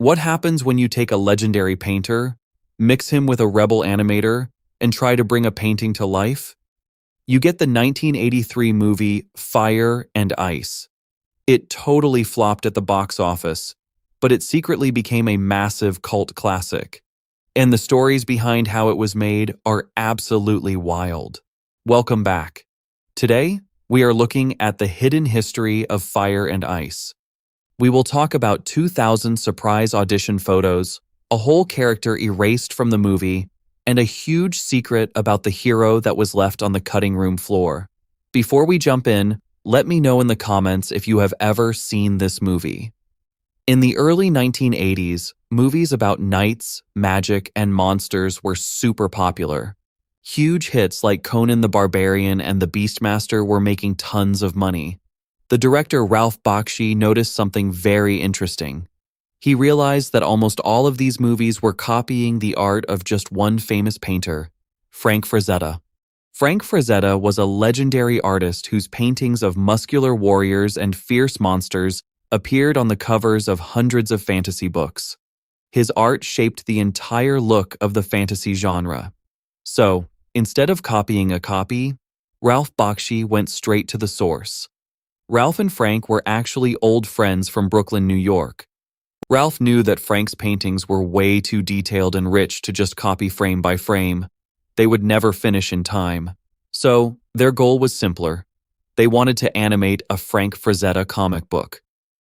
What happens when you take a legendary painter, mix him with a rebel animator, and try to bring a painting to life? You get the 1983 movie Fire and Ice. It totally flopped at the box office, but it secretly became a massive cult classic. And the stories behind how it was made are absolutely wild. Welcome back. Today, we are looking at the hidden history of Fire and Ice. We will talk about 2,000 surprise audition photos, a whole character erased from the movie, and a huge secret about the hero that was left on the cutting room floor. Before we jump in, let me know in the comments if you have ever seen this movie. In the early 1980s, movies about knights, magic, and monsters were super popular. Huge hits like Conan the Barbarian and The Beastmaster were making tons of money. The director Ralph Bakshi noticed something very interesting. He realized that almost all of these movies were copying the art of just one famous painter, Frank Frazetta. Frank Frazetta was a legendary artist whose paintings of muscular warriors and fierce monsters appeared on the covers of hundreds of fantasy books. His art shaped the entire look of the fantasy genre. So, instead of copying a copy, Ralph Bakshi went straight to the source. Ralph and Frank were actually old friends from Brooklyn, New York. Ralph knew that Frank's paintings were way too detailed and rich to just copy frame by frame. They would never finish in time. So, their goal was simpler. They wanted to animate a Frank Frazetta comic book.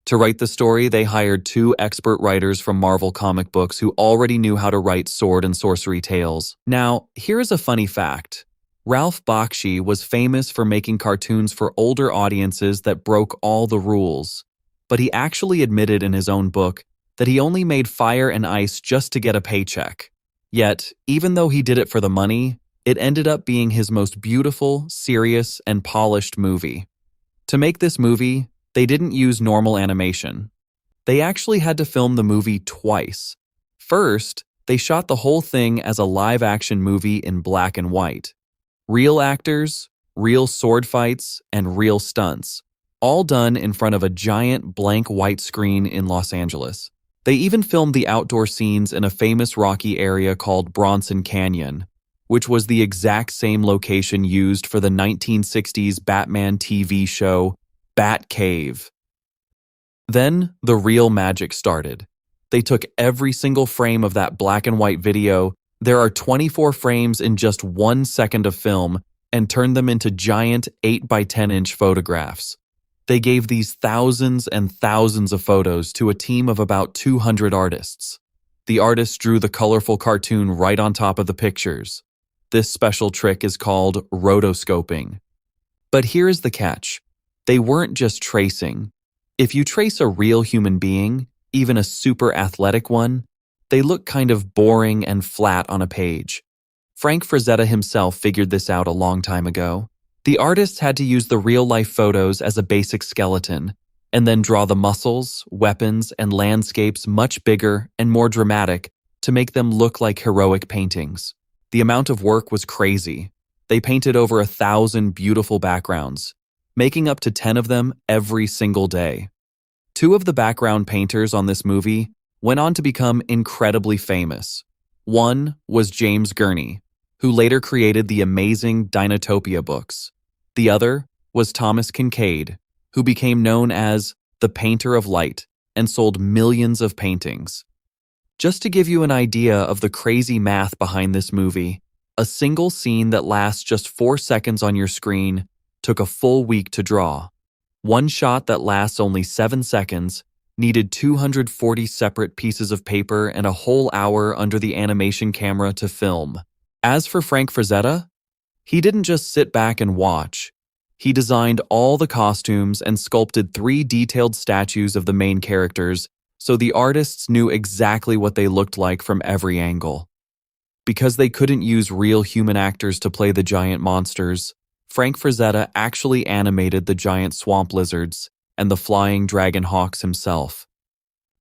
To write the story, they hired two expert writers from Marvel comic books who already knew how to write sword and sorcery tales. Now, here's a funny fact. Ralph Bakshi was famous for making cartoons for older audiences that broke all the rules. But he actually admitted in his own book that he only made Fire and Ice just to get a paycheck. Yet, even though he did it for the money, it ended up being his most beautiful, serious, and polished movie. To make this movie, they didn't use normal animation. They actually had to film the movie twice. First, they shot the whole thing as a live-action movie in black and white. Real actors, real sword fights, and real stunts, all done in front of a giant blank white screen in Los Angeles. They even filmed the outdoor scenes in a famous rocky area called Bronson Canyon, which was the exact same location used for the 1960s Batman TV show, Batcave. Then, the real magic started. They took every single frame of that black and white video. There are 24 frames in just 1 second of film, and turned them into giant 8 by 10-inch photographs. They gave these thousands and thousands of photos to a team of about 200 artists. The artists drew the colorful cartoon right on top of the pictures. This special trick is called rotoscoping. But here is the catch. They weren't just tracing. If you trace a real human being, even a super athletic one, they look kind of boring and flat on a page. Frank Frazetta himself figured this out a long time ago. The artists had to use the real-life photos as a basic skeleton, and then draw the muscles, weapons, and landscapes much bigger and more dramatic to make them look like heroic paintings. The amount of work was crazy. They painted over 1,000 beautiful backgrounds, making up to 10 of them every single day. 2 of the background painters on this movie went on to become incredibly famous. One was James Gurney, who later created the amazing Dinotopia books. The other was Thomas Kincaid, who became known as the Painter of Light and sold millions of paintings. Just to give you an idea of the crazy math behind this movie, a single scene that lasts just 4 seconds on your screen took a full week to draw. One shot that lasts only 7 seconds needed 240 separate pieces of paper and a whole hour under the animation camera to film. As for Frank Frazetta, he didn't just sit back and watch. He designed all the costumes and sculpted 3 detailed statues of the main characters, so the artists knew exactly what they looked like from every angle. Because they couldn't use real human actors to play the giant monsters, Frank Frazetta actually animated the giant swamp lizards and the flying dragon hawks himself.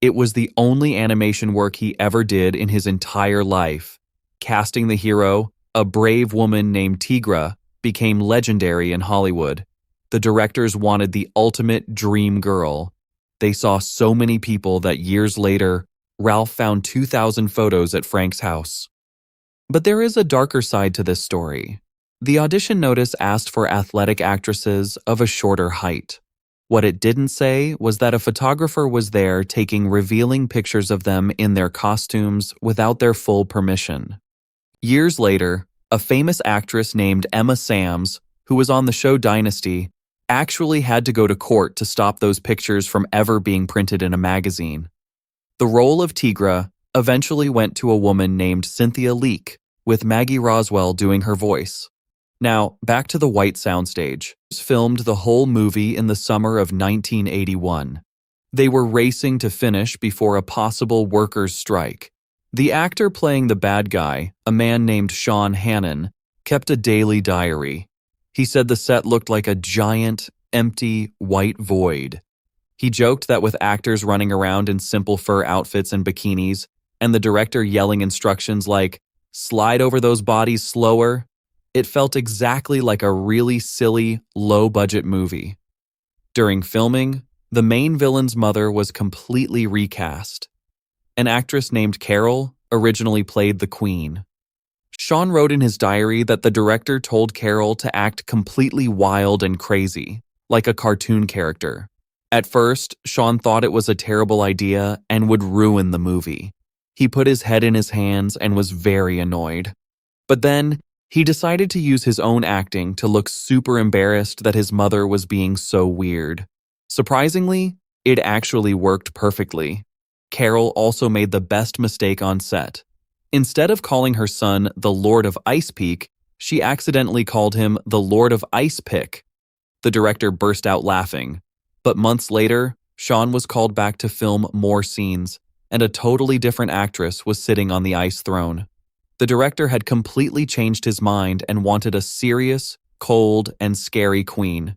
It was the only animation work he ever did in his entire life. Casting the hero, a brave woman named Tigra, became legendary in Hollywood. The directors wanted the ultimate dream girl. They saw so many people that years later Ralph found 2,000 photos at Frank's house. But there is a darker side to this story. The audition notice asked for athletic actresses of a shorter height. What it didn't say was that a photographer was there taking revealing pictures of them in their costumes without their full permission. Years later, a famous actress named Emma Sams, who was on the show Dynasty, actually had to go to court to stop those pictures from ever being printed in a magazine. The role of Tigra eventually went to a woman named Cynthia Leek, with Maggie Roswell doing her voice. Now, back to the white soundstage. Filmed the whole movie in the summer of 1981. They were racing to finish before a possible workers' strike. The actor playing the bad guy, a man named Sean Hannon, kept a daily diary. He said the set looked like a giant, empty, white void. He joked that with actors running around in simple fur outfits and bikinis, and the director yelling instructions like, "Slide over those bodies slower," it felt exactly like a really silly, low-budget movie. During filming, the main villain's mother was completely recast. An actress named Carol originally played the Queen. Sean wrote in his diary that the director told Carol to act completely wild and crazy, like a cartoon character. At first, Sean thought it was a terrible idea and would ruin the movie. He put his head in his hands and was very annoyed. But then, he decided to use his own acting to look super embarrassed that his mother was being so weird. Surprisingly, it actually worked perfectly. Carol also made the best mistake on set. Instead of calling her son the Lord of Ice Peak, she accidentally called him the Lord of Ice Pick. The director burst out laughing. But months later, Sean was called back to film more scenes, and a totally different actress was sitting on the ice throne. The director had completely changed his mind and wanted a serious, cold, and scary queen.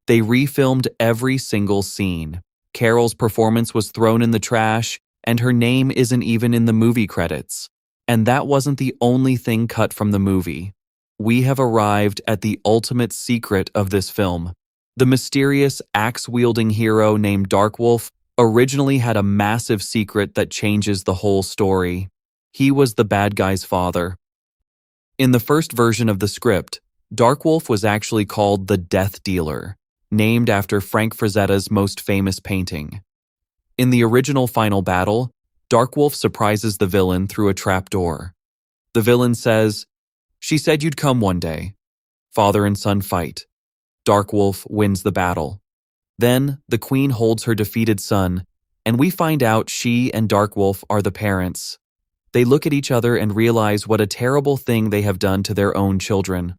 They refilmed every single scene. Carol's performance was thrown in the trash, and her name isn't even in the movie credits. And that wasn't the only thing cut from the movie. We have arrived at the ultimate secret of this film. The mysterious axe-wielding hero named Darkwolf originally had a massive secret that changes the whole story. He was the bad guy's father. In the first version of the script, Darkwolf was actually called the Death Dealer, named after Frank Frazetta's most famous painting. In the original final battle, Darkwolf surprises the villain through a trapdoor. The villain says, "She said you'd come one day." Father and son fight. Darkwolf wins the battle. Then, the queen holds her defeated son, and we find out she and Darkwolf are the parents. They look at each other and realize what a terrible thing they have done to their own children.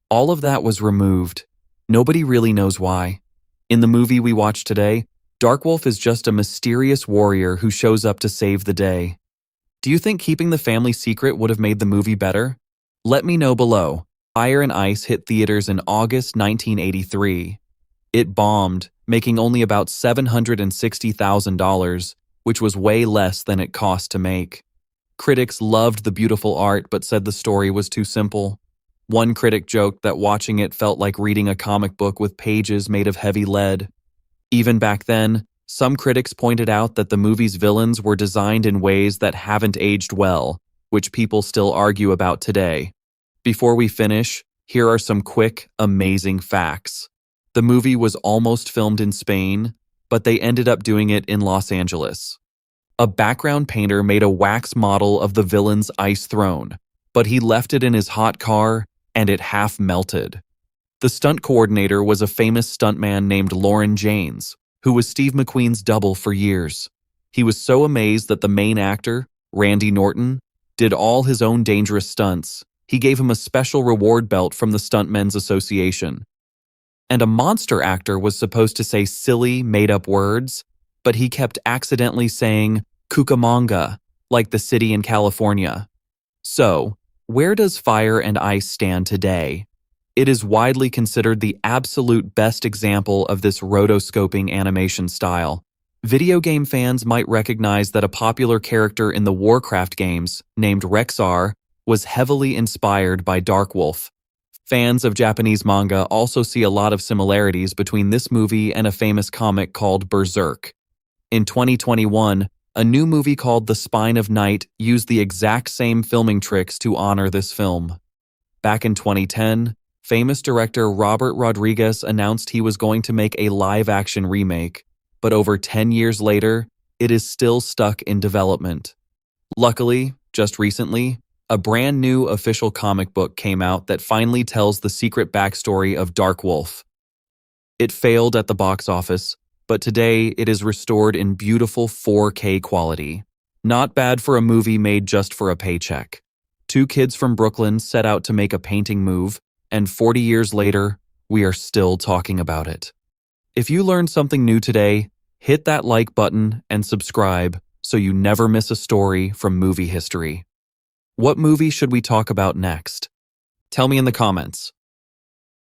All of that was removed. Nobody really knows why. In the movie we watch today, Darkwolf is just a mysterious warrior who shows up to save the day. Do you think keeping the family secret would have made the movie better? Let me know below. Fire and Ice hit theaters in August 1983. It bombed, making only about $760,000, which was way less than it cost to make. Critics loved the beautiful art but said the story was too simple. One critic joked that watching it felt like reading a comic book with pages made of heavy lead. Even back then, some critics pointed out that the movie's villains were designed in ways that haven't aged well, which people still argue about today. Before we finish, here are some quick, amazing facts. The movie was almost filmed in Spain, but they ended up doing it in Los Angeles. A background painter made a wax model of the villain's ice throne, but he left it in his hot car and it half melted. The stunt coordinator was a famous stuntman named Lauren Janes, who was Steve McQueen's double for years. He was so amazed that the main actor, Randy Norton, did all his own dangerous stunts. He gave him a special reward belt from the Stuntmen's Association. And a monster actor was supposed to say silly, made-up words, but he kept accidentally saying Cucamonga, like the city in California. So, where does Fire and Ice stand today? It is widely considered the absolute best example of this rotoscoping animation style. Video game fans might recognize that a popular character in the Warcraft games, named Rexar, was heavily inspired by Darkwolf. Fans of Japanese manga also see a lot of similarities between this movie and a famous comic called Berserk. In 2021, A new movie called The Spine of Night used the exact same filming tricks to honor this film. Back in 2010, famous director Robert Rodriguez announced he was going to make a live-action remake, but over 10 years later, it is still stuck in development. Luckily, just recently, a brand new official comic book came out that finally tells the secret backstory of Darkwolf. It failed at the box office, but today it is restored in beautiful 4K quality. Not bad for a movie made just for a paycheck. Two kids from Brooklyn set out to make a painting move, and 40 years later, we are still talking about it. If you learned something new today, hit that like button and subscribe so you never miss a story from movie history. What movie should we talk about next? Tell me in the comments.